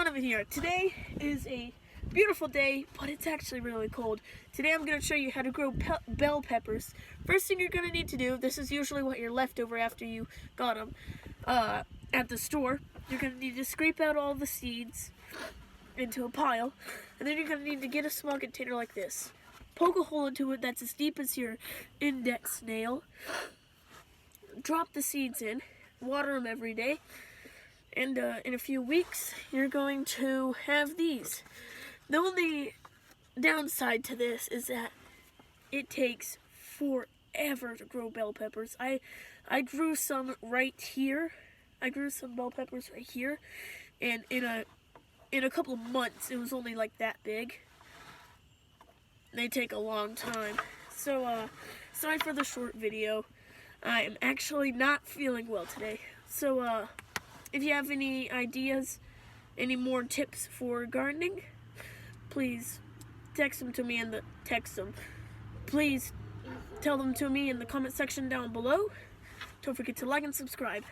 Donovan here. Today is a beautiful day, but it's actually really cold. Today I'm going to show you how to grow bell peppers. First thing you're going to need to do, this is usually what you're left over after you got them at the store. You're going to need to scrape out all the seeds into a pile, and then you're going to need to get a small container like this. Poke a hole into it that's as deep as your index nail. Drop the seeds in, water them every day. And in a few weeks, you're going to have these. The only downside to this is that it takes forever to grow bell peppers. I grew some right here. I grew some bell peppers right here, and in a couple of months, it was only like that big. They take a long time. So, sorry for the short video. I am actually not feeling well today. So, if you have any ideas, any more tips for gardening, please text them to me in the Please tell them to me in the comment section down below. Don't forget to like and subscribe.